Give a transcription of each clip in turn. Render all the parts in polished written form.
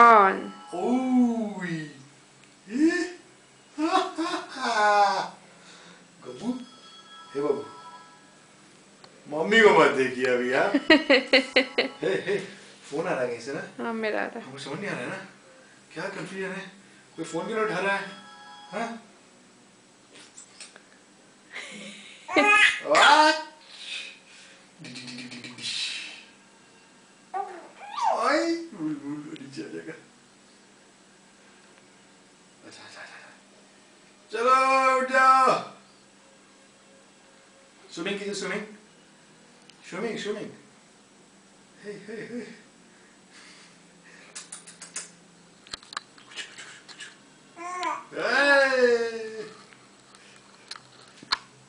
On. ओए गबू, हे बाबू, mummy को मत देखिए अभी यार। हे फोन आ रहा है कहीं से ना? हाँ मेरा आ रहा है। हमको समझ नहीं आ रहा है ना, क्या कंफ्यूजन है, कोई फोन क्यों उठा रहा है? हाँ? चलो उठ जाओ, स्विमिंग कीजिए, स्विमिंग स्विमिंग स्विमिंग। हे हे हे,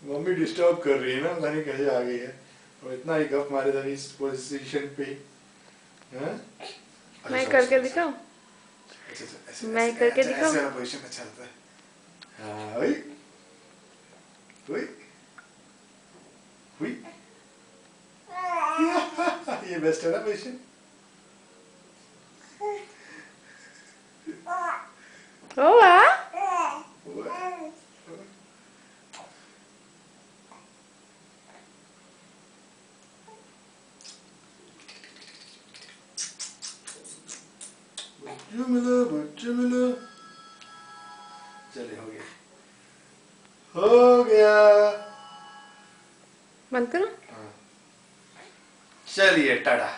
मम्मी डिस्टर्ब कर रही है ना, पता नहीं कैसे आ गई है और इतना ही गप मारे था इस पोजीशन पे। मैं करके दिखाऊं? मैं करके दिखाऊं? ऐसे वाला पोजीशन अच्छा लगता है। हाँ वही वही वही, ये बेस्ट है ना पोजीशन। ओ वाह, बच्चे मिलो, चलिए हो गया, हो गया। बंद करो। चलिए टाटा।